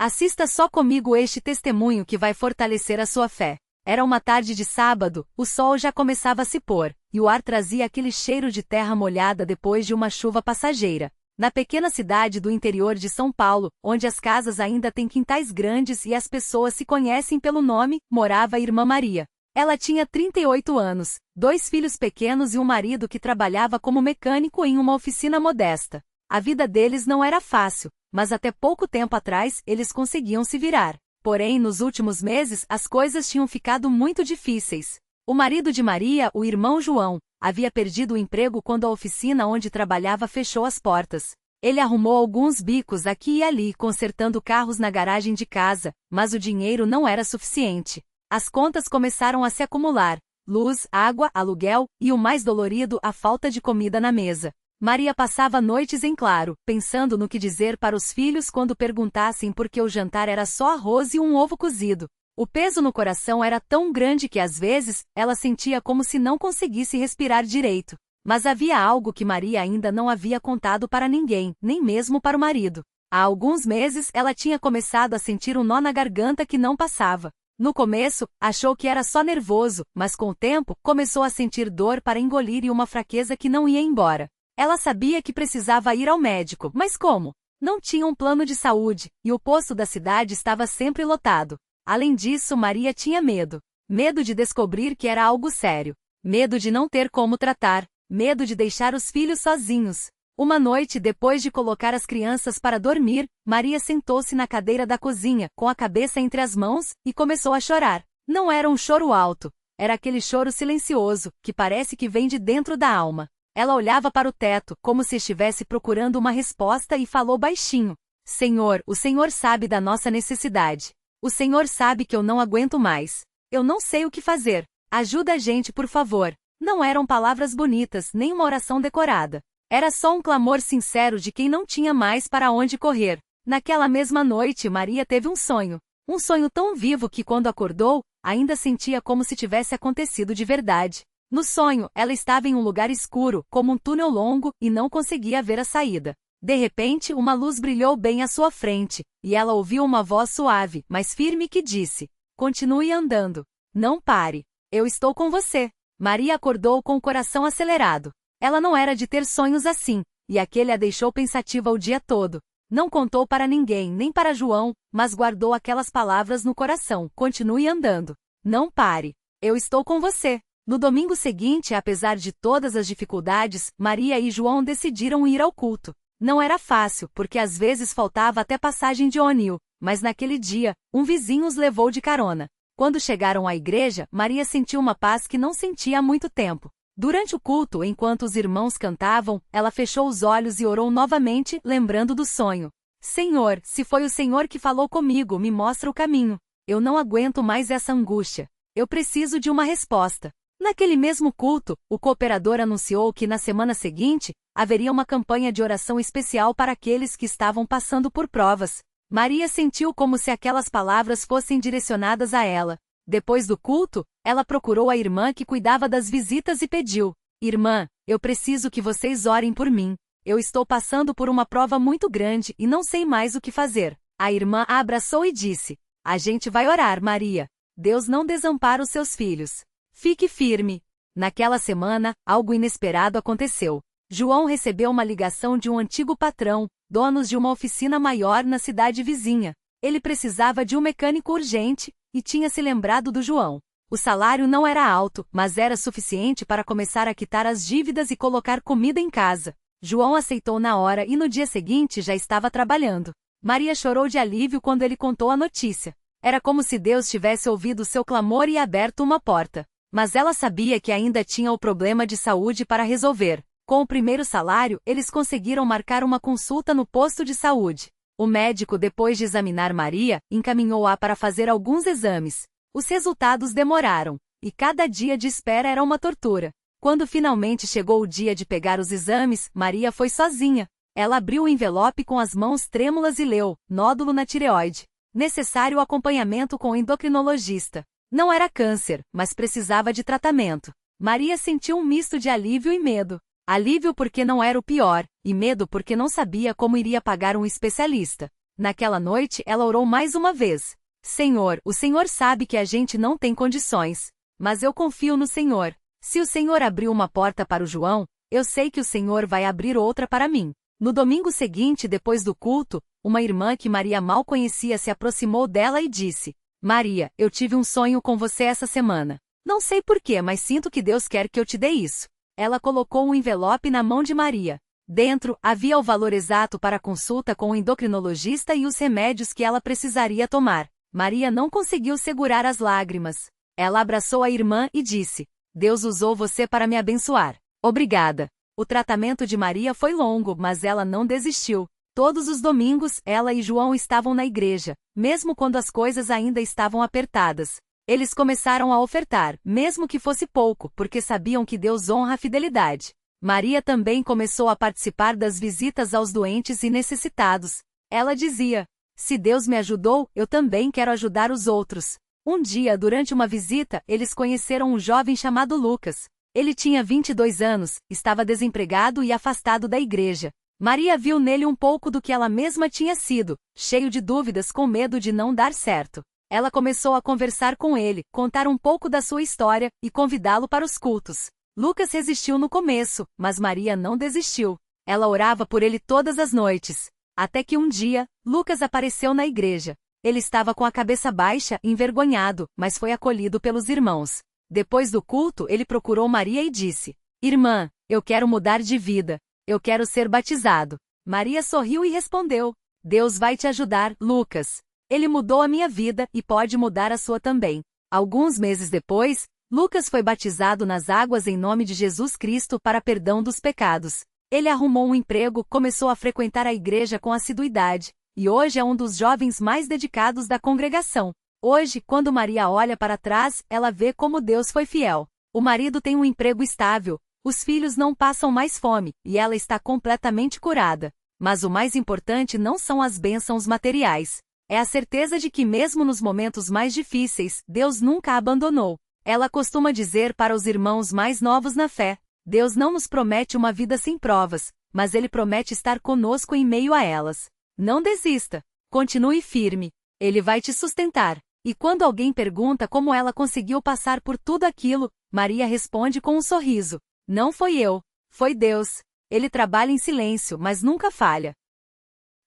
Assista só comigo este testemunho que vai fortalecer a sua fé. Era uma tarde de sábado, o sol já começava a se pôr, e o ar trazia aquele cheiro de terra molhada depois de uma chuva passageira. Na pequena cidade do interior de São Paulo, onde as casas ainda têm quintais grandes e as pessoas se conhecem pelo nome, morava a irmã Maria. Ela tinha 38 anos, 2 filhos pequenos e um marido que trabalhava como mecânico em uma oficina modesta. A vida deles não era fácil, mas até pouco tempo atrás eles conseguiam se virar. Porém, nos últimos meses as coisas tinham ficado muito difíceis. O marido de Maria, o irmão João, havia perdido o emprego quando a oficina onde trabalhava fechou as portas. Ele arrumou alguns bicos aqui e ali, consertando carros na garagem de casa, mas o dinheiro não era suficiente. As contas começaram a se acumular: luz, água, aluguel e, o mais dolorido, a falta de comida na mesa. Maria passava noites em claro, pensando no que dizer para os filhos quando perguntassem por que o jantar era só arroz e um ovo cozido. O peso no coração era tão grande que às vezes, ela sentia como se não conseguisse respirar direito. Mas havia algo que Maria ainda não havia contado para ninguém, nem mesmo para o marido. Há alguns meses ela tinha começado a sentir um nó na garganta que não passava. No começo, achou que era só nervoso, mas com o tempo, começou a sentir dor para engolir e uma fraqueza que não ia embora. Ela sabia que precisava ir ao médico, mas como? Não tinha um plano de saúde, e o posto da cidade estava sempre lotado. Além disso, Maria tinha medo. Medo de descobrir que era algo sério. Medo de não ter como tratar. Medo de deixar os filhos sozinhos. Uma noite, depois de colocar as crianças para dormir, Maria sentou-se na cadeira da cozinha, com a cabeça entre as mãos, e começou a chorar. Não era um choro alto. Era aquele choro silencioso, que parece que vem de dentro da alma. Ela olhava para o teto, como se estivesse procurando uma resposta e falou baixinho: Senhor, o Senhor sabe da nossa necessidade. O Senhor sabe que eu não aguento mais. Eu não sei o que fazer. Ajuda a gente, por favor. Não eram palavras bonitas, nem uma oração decorada. Era só um clamor sincero de quem não tinha mais para onde correr. Naquela mesma noite, Maria teve um sonho. Um sonho tão vivo que quando acordou, ainda sentia como se tivesse acontecido de verdade. No sonho, ela estava em um lugar escuro, como um túnel longo, e não conseguia ver a saída. De repente, uma luz brilhou bem à sua frente, e ela ouviu uma voz suave, mas firme que disse: Continue andando. Não pare. Eu estou com você. Maria acordou com o coração acelerado. Ela não era de ter sonhos assim, e aquele a deixou pensativa o dia todo. Não contou para ninguém, nem para João, mas guardou aquelas palavras no coração: Continue andando. Não pare. Eu estou com você. No domingo seguinte, apesar de todas as dificuldades, Maria e João decidiram ir ao culto. Não era fácil, porque às vezes faltava até passagem de ônibus, mas naquele dia, um vizinho os levou de carona. Quando chegaram à igreja, Maria sentiu uma paz que não sentia há muito tempo. Durante o culto, enquanto os irmãos cantavam, ela fechou os olhos e orou novamente, lembrando do sonho. Senhor, se foi o Senhor que falou comigo, me mostra o caminho. Eu não aguento mais essa angústia. Eu preciso de uma resposta. Naquele mesmo culto, o cooperador anunciou que na semana seguinte, haveria uma campanha de oração especial para aqueles que estavam passando por provas. Maria sentiu como se aquelas palavras fossem direcionadas a ela. Depois do culto, ela procurou a irmã que cuidava das visitas e pediu: Irmã, eu preciso que vocês orem por mim. Eu estou passando por uma prova muito grande e não sei mais o que fazer. A irmã a abraçou e disse: A gente vai orar, Maria. Deus não desampara os seus filhos. Fique firme. Naquela semana, algo inesperado aconteceu. João recebeu uma ligação de um antigo patrão, dono de uma oficina maior na cidade vizinha. Ele precisava de um mecânico urgente, e tinha se lembrado do João. O salário não era alto, mas era suficiente para começar a quitar as dívidas e colocar comida em casa. João aceitou na hora e no dia seguinte já estava trabalhando. Maria chorou de alívio quando ele contou a notícia. Era como se Deus tivesse ouvido seu clamor e aberto uma porta. Mas ela sabia que ainda tinha o problema de saúde para resolver. Com o primeiro salário, eles conseguiram marcar uma consulta no posto de saúde. O médico, depois de examinar Maria, encaminhou-a para fazer alguns exames. Os resultados demoraram, e cada dia de espera era uma tortura. Quando finalmente chegou o dia de pegar os exames, Maria foi sozinha. Ela abriu o envelope com as mãos trêmulas e leu: nódulo na tireoide. Necessário acompanhamento com o endocrinologista. Não era câncer, mas precisava de tratamento. Maria sentiu um misto de alívio e medo. Alívio porque não era o pior, e medo porque não sabia como iria pagar um especialista. Naquela noite ela orou mais uma vez. Senhor, o Senhor sabe que a gente não tem condições. Mas eu confio no Senhor. Se o Senhor abriu uma porta para o João, eu sei que o Senhor vai abrir outra para mim. No domingo seguinte, depois do culto, uma irmã que Maria mal conhecia se aproximou dela e disse: Maria, eu tive um sonho com você essa semana. Não sei porquê, mas sinto que Deus quer que eu te dê isso. Ela colocou um envelope na mão de Maria. Dentro, havia o valor exato para a consulta com o endocrinologista e os remédios que ela precisaria tomar. Maria não conseguiu segurar as lágrimas. Ela abraçou a irmã e disse: Deus usou você para me abençoar. Obrigada. O tratamento de Maria foi longo, mas ela não desistiu. Todos os domingos, ela e João estavam na igreja, mesmo quando as coisas ainda estavam apertadas. Eles começaram a ofertar, mesmo que fosse pouco, porque sabiam que Deus honra a fidelidade. Maria também começou a participar das visitas aos doentes e necessitados. Ela dizia: se Deus me ajudou, eu também quero ajudar os outros. Um dia, durante uma visita, eles conheceram um jovem chamado Lucas. Ele tinha 22 anos, estava desempregado e afastado da igreja. Maria viu nele um pouco do que ela mesma tinha sido, cheio de dúvidas com medo de não dar certo. Ela começou a conversar com ele, contar um pouco da sua história e convidá-lo para os cultos. Lucas resistiu no começo, mas Maria não desistiu. Ela orava por ele todas as noites. Até que um dia, Lucas apareceu na igreja. Ele estava com a cabeça baixa, envergonhado, mas foi acolhido pelos irmãos. Depois do culto, ele procurou Maria e disse: Irmã, eu quero mudar de vida. Eu quero ser batizado. Maria sorriu e respondeu: Deus vai te ajudar, Lucas. Ele mudou a minha vida e pode mudar a sua também. Alguns meses depois, Lucas foi batizado nas águas em nome de Jesus Cristo para perdão dos pecados. Ele arrumou um emprego, começou a frequentar a igreja com assiduidade, e hoje é um dos jovens mais dedicados da congregação. Hoje, quando Maria olha para trás, ela vê como Deus foi fiel. O marido tem um emprego estável, os filhos não passam mais fome, e ela está completamente curada. Mas o mais importante não são as bênçãos materiais. É a certeza de que mesmo nos momentos mais difíceis, Deus nunca a abandonou. Ela costuma dizer para os irmãos mais novos na fé: Deus não nos promete uma vida sem provas, mas Ele promete estar conosco em meio a elas. Não desista. Continue firme. Ele vai te sustentar. E quando alguém pergunta como ela conseguiu passar por tudo aquilo, Maria responde com um sorriso: Não foi eu, foi Deus. Ele trabalha em silêncio, mas nunca falha.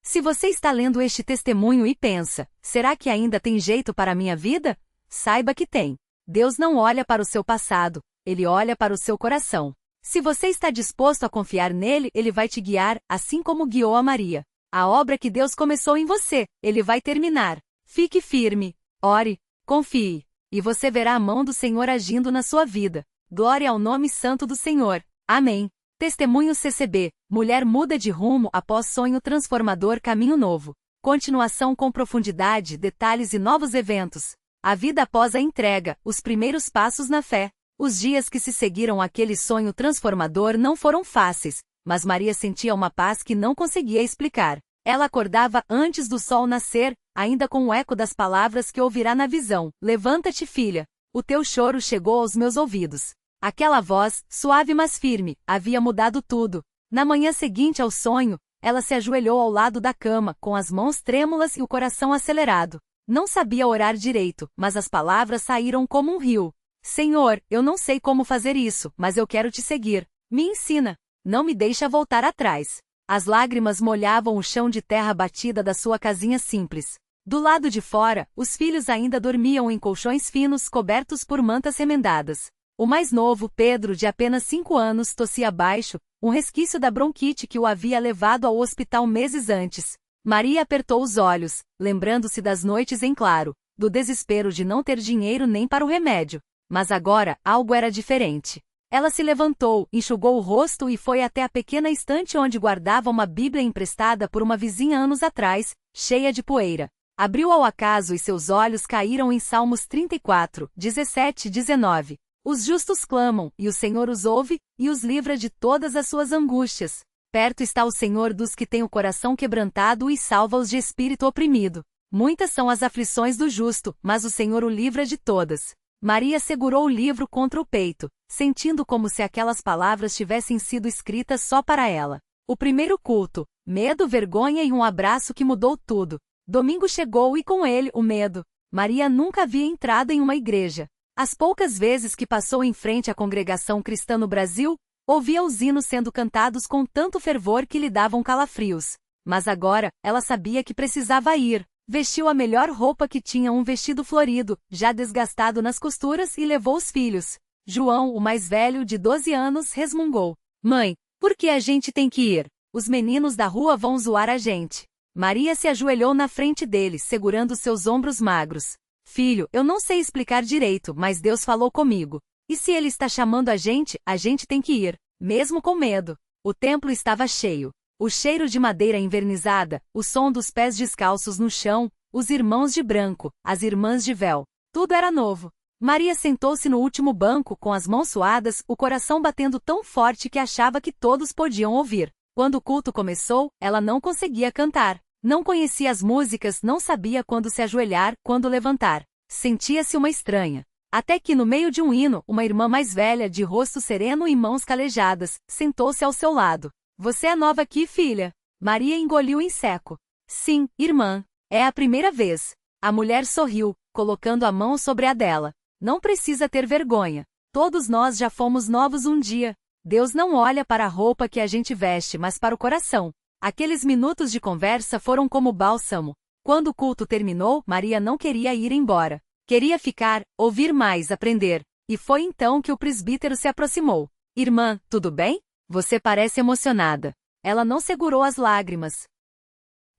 Se você está lendo este testemunho e pensa: será que ainda tem jeito para a minha vida? Saiba que tem. Deus não olha para o seu passado, Ele olha para o seu coração. Se você está disposto a confiar nele, Ele vai te guiar, assim como guiou a Maria. A obra que Deus começou em você, Ele vai terminar. Fique firme. Ore, confie, e você verá a mão do Senhor agindo na sua vida. Glória ao nome santo do Senhor. Amém. Testemunho CCB. Mulher muda de rumo após sonho transformador, caminho novo. Continuação com profundidade, detalhes e novos eventos. A vida após a entrega, os primeiros passos na fé. Os dias que se seguiram àquele sonho transformador não foram fáceis, mas Maria sentia uma paz que não conseguia explicar. Ela acordava antes do sol nascer, ainda com o eco das palavras que ouvirá na visão: Levanta-te, filha. O teu choro chegou aos meus ouvidos. Aquela voz, suave mas firme, havia mudado tudo. Na manhã seguinte ao sonho, ela se ajoelhou ao lado da cama, com as mãos trêmulas e o coração acelerado. Não sabia orar direito, mas as palavras saíram como um rio. Senhor, eu não sei como fazer isso, mas eu quero te seguir. Me ensina. Não me deixa voltar atrás. As lágrimas molhavam o chão de terra batida da sua casinha simples. Do lado de fora, os filhos ainda dormiam em colchões finos cobertos por mantas remendadas. O mais novo, Pedro, de apenas 5 anos, tossia baixo, um resquício da bronquite que o havia levado ao hospital meses antes. Maria apertou os olhos, lembrando-se das noites em claro, do desespero de não ter dinheiro nem para o remédio. Mas agora, algo era diferente. Ela se levantou, enxugou o rosto e foi até a pequena estante onde guardava uma Bíblia emprestada por uma vizinha anos atrás, cheia de poeira. Abriu ao acaso e seus olhos caíram em Salmos 34, 17 e 19. Os justos clamam, e o Senhor os ouve, e os livra de todas as suas angústias. Perto está o Senhor dos que têm o coração quebrantado e salva-os de espírito oprimido. Muitas são as aflições do justo, mas o Senhor o livra de todas. Maria segurou o livro contra o peito, sentindo como se aquelas palavras tivessem sido escritas só para ela. O primeiro culto, medo, vergonha e um abraço que mudou tudo. Domingo chegou e com ele o medo. Maria nunca havia entrado em uma igreja. As poucas vezes que passou em frente à congregação cristã no Brasil, ouvia os hinos sendo cantados com tanto fervor que lhe davam calafrios. Mas agora, ela sabia que precisava ir. Vestiu a melhor roupa que tinha, um vestido florido, já desgastado nas costuras, e levou os filhos. João, o mais velho, de 12 anos, resmungou: Mãe, por que a gente tem que ir? Os meninos da rua vão zoar a gente. Maria se ajoelhou na frente dele, segurando seus ombros magros. Filho, eu não sei explicar direito, mas Deus falou comigo. E se ele está chamando a gente tem que ir, mesmo com medo. O templo estava cheio. O cheiro de madeira envernizada, o som dos pés descalços no chão, os irmãos de branco, as irmãs de véu. Tudo era novo. Maria sentou-se no último banco com as mãos suadas, o coração batendo tão forte que achava que todos podiam ouvir. Quando o culto começou, ela não conseguia cantar. Não conhecia as músicas, não sabia quando se ajoelhar, quando levantar. Sentia-se uma estranha. Até que no meio de um hino, uma irmã mais velha, de rosto sereno e mãos calejadas, sentou-se ao seu lado. Você é nova aqui, filha? Maria engoliu em seco. Sim, irmã. É a primeira vez. A mulher sorriu, colocando a mão sobre a dela. Não precisa ter vergonha. Todos nós já fomos novos um dia. Deus não olha para a roupa que a gente veste, mas para o coração. Aqueles minutos de conversa foram como bálsamo. Quando o culto terminou, Maria não queria ir embora. Queria ficar, ouvir mais, aprender. E foi então que o presbítero se aproximou. Irmã, tudo bem? Você parece emocionada. Ela não segurou as lágrimas.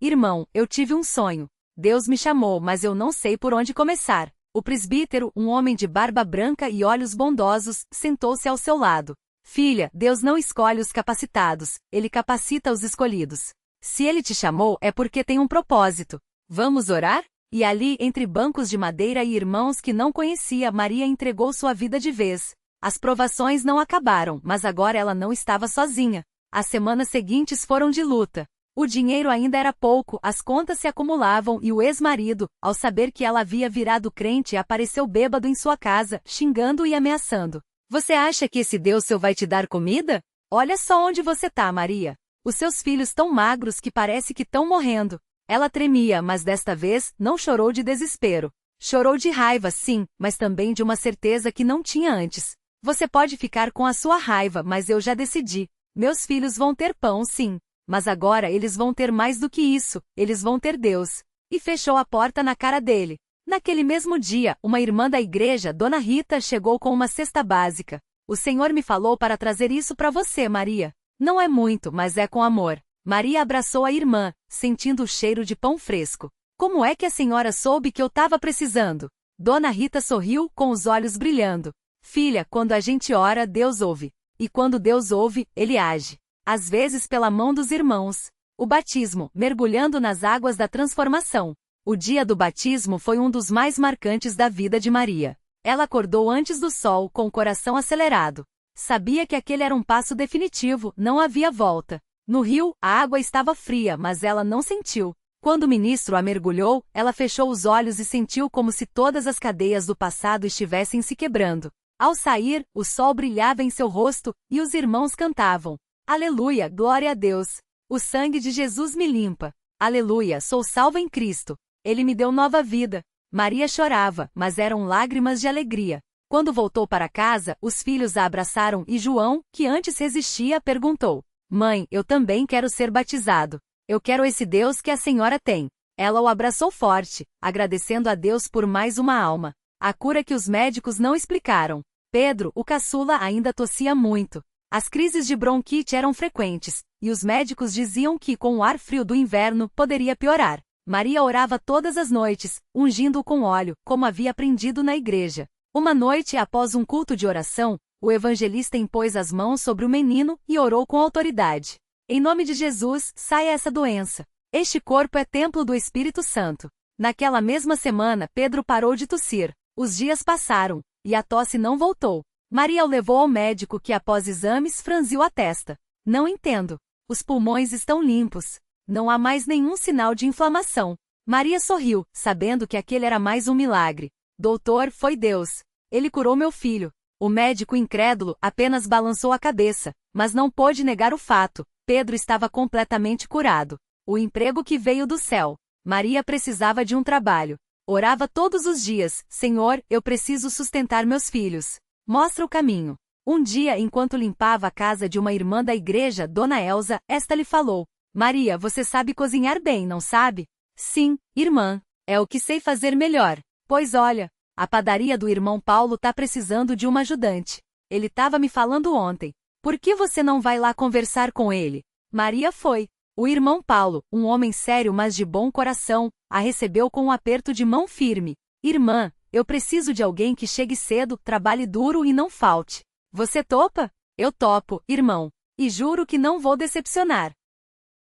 Irmão, eu tive um sonho. Deus me chamou, mas eu não sei por onde começar. O presbítero, um homem de barba branca e olhos bondosos, sentou-se ao seu lado. Filha, Deus não escolhe os capacitados, Ele capacita os escolhidos. Se Ele te chamou, é porque tem um propósito. Vamos orar? E ali, entre bancos de madeira e irmãos que não conhecia, Maria entregou sua vida de vez. As provações não acabaram, mas agora ela não estava sozinha. As semanas seguintes foram de luta. O dinheiro ainda era pouco, as contas se acumulavam e o ex-marido, ao saber que ela havia virado crente, apareceu bêbado em sua casa, xingando e ameaçando. Você acha que esse Deus seu vai te dar comida? Olha só onde você tá, Maria. Os seus filhos tão magros que parece que estão morrendo. Ela tremia, mas desta vez, não chorou de desespero. Chorou de raiva, sim, mas também de uma certeza que não tinha antes. Você pode ficar com a sua raiva, mas eu já decidi. Meus filhos vão ter pão, sim. Mas agora eles vão ter mais do que isso, eles vão ter Deus. E fechou a porta na cara dele. Naquele mesmo dia, uma irmã da igreja, Dona Rita, chegou com uma cesta básica. O Senhor me falou para trazer isso para você, Maria. Não é muito, mas é com amor. Maria abraçou a irmã, sentindo o cheiro de pão fresco. Como é que a senhora soube que eu estava precisando? Dona Rita sorriu, com os olhos brilhando. Filha, quando a gente ora, Deus ouve. E quando Deus ouve, Ele age. Às vezes pela mão dos irmãos. O batismo, mergulhando nas águas da transformação. O dia do batismo foi um dos mais marcantes da vida de Maria. Ela acordou antes do sol, com o coração acelerado. Sabia que aquele era um passo definitivo, não havia volta. No rio, a água estava fria, mas ela não sentiu. Quando o ministro a mergulhou, ela fechou os olhos e sentiu como se todas as cadeias do passado estivessem se quebrando. Ao sair, o sol brilhava em seu rosto, e os irmãos cantavam. Aleluia, glória a Deus. O sangue de Jesus me limpa. Aleluia, sou salva em Cristo. Ele me deu nova vida. Maria chorava, mas eram lágrimas de alegria. Quando voltou para casa, os filhos a abraçaram e João, que antes resistia, perguntou: Mãe, eu também quero ser batizado. Eu quero esse Deus que a senhora tem. Ela o abraçou forte, agradecendo a Deus por mais uma alma. A cura que os médicos não explicaram. Pedro, o caçula, ainda tossia muito. As crises de bronquite eram frequentes, e os médicos diziam que, com o ar frio do inverno, poderia piorar. Maria orava todas as noites, ungindo-o com óleo, como havia aprendido na igreja. Uma noite, após um culto de oração, o evangelista impôs as mãos sobre o menino e orou com autoridade. Em nome de Jesus, saia essa doença. Este corpo é templo do Espírito Santo. Naquela mesma semana, Pedro parou de tossir. Os dias passaram, e a tosse não voltou. Maria o levou ao médico que, após exames, franziu a testa. Não entendo. Os pulmões estão limpos. Não há mais nenhum sinal de inflamação. Maria sorriu, sabendo que aquele era mais um milagre. Doutor, foi Deus. Ele curou meu filho. O médico incrédulo apenas balançou a cabeça, mas não pôde negar o fato. Pedro estava completamente curado. O emprego que veio do céu. Maria precisava de um trabalho. Orava todos os dias: Senhor, eu preciso sustentar meus filhos. Mostra o caminho. Um dia, enquanto limpava a casa de uma irmã da igreja, Dona Elsa, esta lhe falou: Maria, você sabe cozinhar bem, não sabe? Sim, irmã. É o que sei fazer melhor. Pois olha, a padaria do irmão Paulo tá precisando de uma ajudante. Ele estava me falando ontem. Por que você não vai lá conversar com ele? Maria foi. O irmão Paulo, um homem sério mas de bom coração, a recebeu com um aperto de mão firme. Irmã, eu preciso de alguém que chegue cedo, trabalhe duro e não falte. Você topa? Eu topo, irmão. E juro que não vou decepcionar.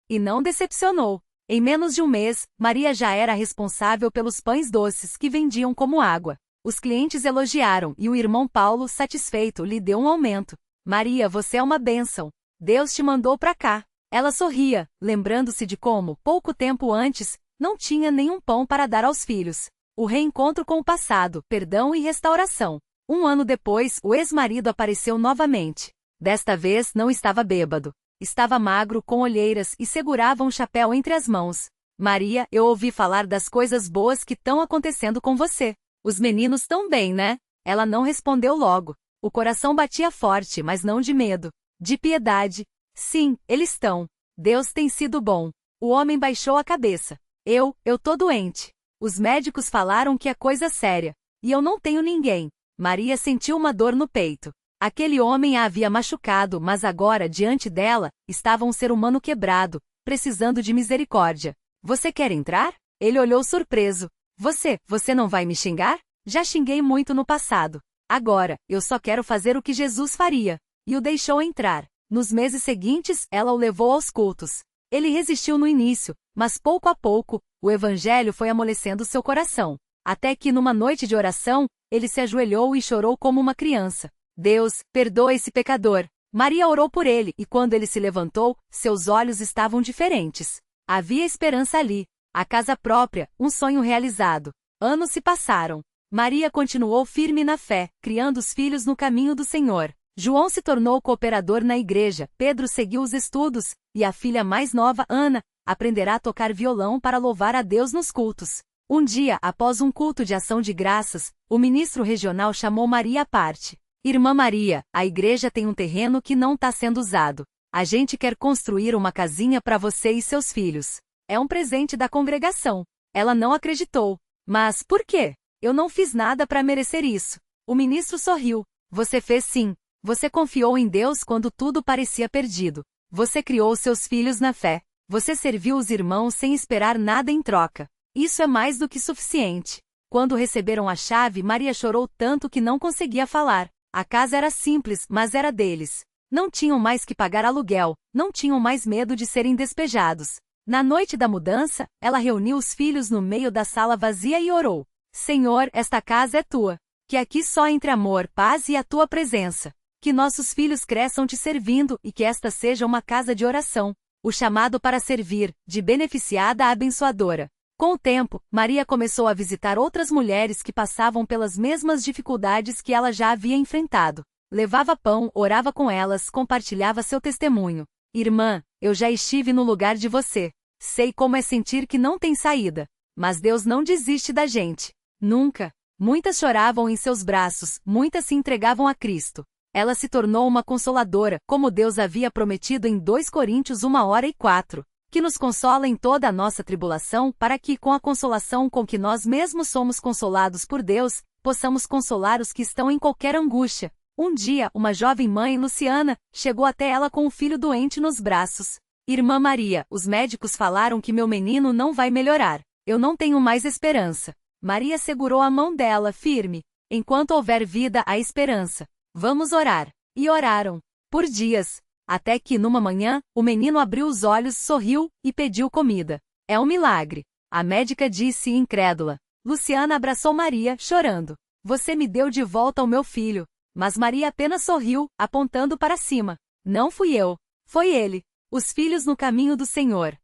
E não decepcionou. Em menos de um mês, Maria já era responsável pelos pães doces que vendiam como água. Os clientes elogiaram e o irmão Paulo, satisfeito, lhe deu um aumento. Maria, você é uma bênção. Deus te mandou pra cá. Ela sorria, lembrando-se de como, pouco tempo antes, não tinha nenhum pão para dar aos filhos. O reencontro com o passado, perdão e restauração. Um ano depois, o ex-marido apareceu novamente. Desta vez, não estava bêbado. Estava magro, com olheiras e segurava um chapéu entre as mãos. Maria, eu ouvi falar das coisas boas que estão acontecendo com você. Os meninos tão bem, né? Ela não respondeu logo. O coração batia forte, mas não de medo. De piedade. Sim, eles estão. Deus tem sido bom. O homem baixou a cabeça. Eu tô doente. Os médicos falaram que é coisa séria. E eu não tenho ninguém. Maria sentiu uma dor no peito. Aquele homem a havia machucado, mas agora, diante dela, estava um ser humano quebrado, precisando de misericórdia. Você quer entrar? Ele olhou surpreso. Você não vai me xingar? Já xinguei muito no passado. Agora, eu só quero fazer o que Jesus faria. E o deixou entrar. Nos meses seguintes, ela o levou aos cultos. Ele resistiu no início, mas pouco a pouco, o evangelho foi amolecendo seu coração. Até que numa noite de oração, ele se ajoelhou e chorou como uma criança. Deus, perdoa esse pecador. Maria orou por ele e quando ele se levantou, seus olhos estavam diferentes. Havia esperança ali. A casa própria, um sonho realizado. Anos se passaram. Maria continuou firme na fé, criando os filhos no caminho do Senhor. João se tornou cooperador na igreja, Pedro seguiu os estudos, e a filha mais nova, Ana, aprenderá a tocar violão para louvar a Deus nos cultos. Um dia, após um culto de ação de graças, o ministro regional chamou Maria à parte. Irmã Maria, a igreja tem um terreno que não está sendo usado. A gente quer construir uma casinha para você e seus filhos. É um presente da congregação. Ela não acreditou. Mas, por quê? Eu não fiz nada para merecer isso. O ministro sorriu. Você fez sim. Você confiou em Deus quando tudo parecia perdido. Você criou seus filhos na fé. Você serviu os irmãos sem esperar nada em troca. Isso é mais do que suficiente. Quando receberam a chave, Maria chorou tanto que não conseguia falar. A casa era simples, mas era deles. Não tinham mais que pagar aluguel, não tinham mais medo de serem despejados. Na noite da mudança, ela reuniu os filhos no meio da sala vazia e orou. Senhor, esta casa é tua. Que aqui só entre amor, paz e a tua presença. Que nossos filhos cresçam te servindo e que esta seja uma casa de oração. O chamado para servir, de beneficiada a abençoadora. Com o tempo, Maria começou a visitar outras mulheres que passavam pelas mesmas dificuldades que ela já havia enfrentado. Levava pão, orava com elas, compartilhava seu testemunho. Irmã, eu já estive no lugar de você. Sei como é sentir que não tem saída. Mas Deus não desiste da gente. Nunca. Muitas choravam em seus braços, muitas se entregavam a Cristo. Ela se tornou uma consoladora, como Deus havia prometido em 2 Coríntios 1:4, que nos consola em toda a nossa tribulação, para que, com a consolação com que nós mesmos somos consolados por Deus, possamos consolar os que estão em qualquer angústia. Um dia, uma jovem mãe, Luciana, chegou até ela com um filho doente nos braços. Irmã Maria, os médicos falaram que meu menino não vai melhorar. Eu não tenho mais esperança. Maria segurou a mão dela, firme. Enquanto houver vida, há esperança. Vamos orar. E oraram. Por dias. Até que, numa manhã, o menino abriu os olhos, sorriu e pediu comida. É um milagre. A médica disse incrédula. Luciana abraçou Maria, chorando. Você me deu de volta o meu filho. Mas Maria apenas sorriu, apontando para cima. Não fui eu. Foi ele. Os filhos no caminho do Senhor.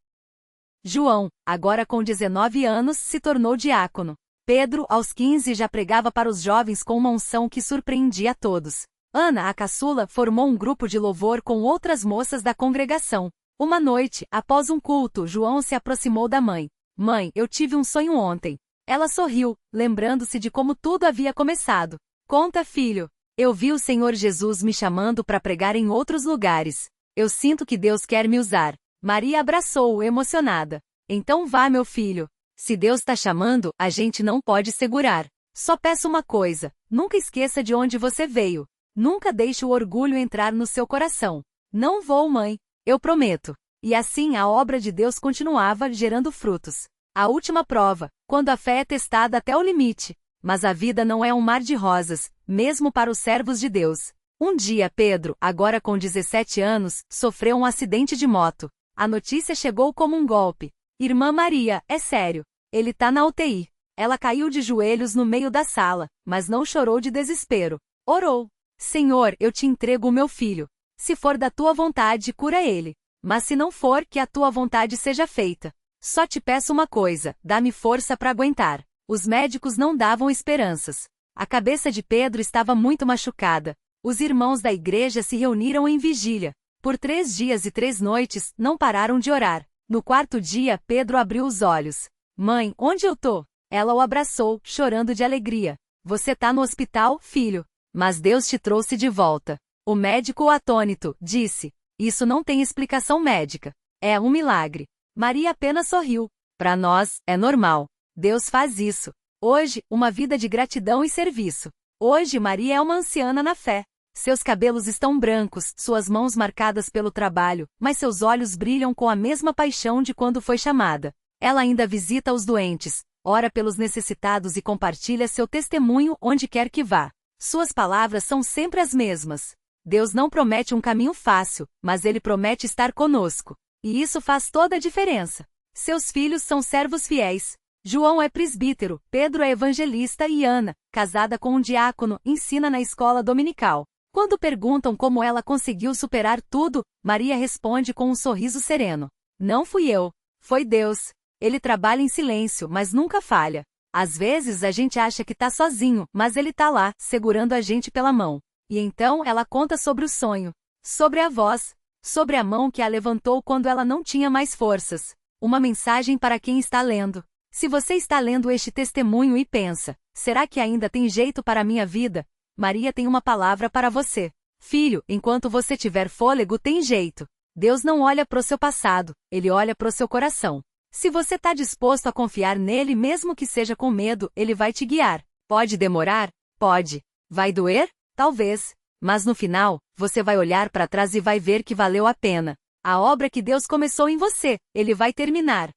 João, agora com 19 anos, se tornou diácono. Pedro, aos 15, já pregava para os jovens com uma unção que surpreendia a todos. Ana, a caçula, formou um grupo de louvor com outras moças da congregação. Uma noite, após um culto, João se aproximou da mãe. Mãe, eu tive um sonho ontem. Ela sorriu, lembrando-se de como tudo havia começado. Conta, filho. Eu vi o Senhor Jesus me chamando para pregar em outros lugares. Eu sinto que Deus quer me usar. Maria abraçou-o, emocionada. Então vá, meu filho. Se Deus está chamando, a gente não pode segurar. Só peço uma coisa, nunca esqueça de onde você veio. Nunca deixe o orgulho entrar no seu coração. Não vou, mãe. Eu prometo. E assim a obra de Deus continuava gerando frutos. A última prova, quando a fé é testada até o limite. Mas a vida não é um mar de rosas, mesmo para os servos de Deus. Um dia Pedro, agora com 17 anos, sofreu um acidente de moto. A notícia chegou como um golpe. Irmã Maria, é sério. Ele tá na UTI. Ela caiu de joelhos no meio da sala, mas não chorou de desespero. Orou. Senhor, eu te entrego o meu filho. Se for da tua vontade, cura ele. Mas se não for, que a tua vontade seja feita. Só te peço uma coisa, dá-me força para aguentar. Os médicos não davam esperanças. A cabeça de Pedro estava muito machucada. Os irmãos da igreja se reuniram em vigília. Por 3 dias e 3 noites, não pararam de orar. No 4º dia, Pedro abriu os olhos. Mãe, onde eu tô? Ela o abraçou, chorando de alegria. Você tá no hospital, filho. Mas Deus te trouxe de volta. O médico, atônito, disse. Isso não tem explicação médica. É um milagre. Maria apenas sorriu. Para nós, é normal. Deus faz isso. Hoje, uma vida de gratidão e serviço. Hoje Maria é uma anciana na fé. Seus cabelos estão brancos, suas mãos marcadas pelo trabalho, mas seus olhos brilham com a mesma paixão de quando foi chamada. Ela ainda visita os doentes, ora pelos necessitados e compartilha seu testemunho onde quer que vá. Suas palavras são sempre as mesmas. Deus não promete um caminho fácil, mas Ele promete estar conosco. E isso faz toda a diferença. Seus filhos são servos fiéis. João é presbítero, Pedro é evangelista e Ana, casada com um diácono, ensina na escola dominical. Quando perguntam como ela conseguiu superar tudo, Maria responde com um sorriso sereno. Não fui eu. Foi Deus. Ele trabalha em silêncio, mas nunca falha. Às vezes a gente acha que tá sozinho, mas ele tá lá, segurando a gente pela mão. E então ela conta sobre o sonho, sobre a voz, sobre a mão que a levantou quando ela não tinha mais forças. Uma mensagem para quem está lendo. Se você está lendo este testemunho e pensa, será que ainda tem jeito para a minha vida? Maria tem uma palavra para você. Filho, enquanto você tiver fôlego tem jeito. Deus não olha para o seu passado, Ele olha para o seu coração. Se você está disposto a confiar nele mesmo que seja com medo, Ele vai te guiar. Pode demorar? Pode. Vai doer? Talvez. Mas no final, você vai olhar para trás e vai ver que valeu a pena. A obra que Deus começou em você, Ele vai terminar.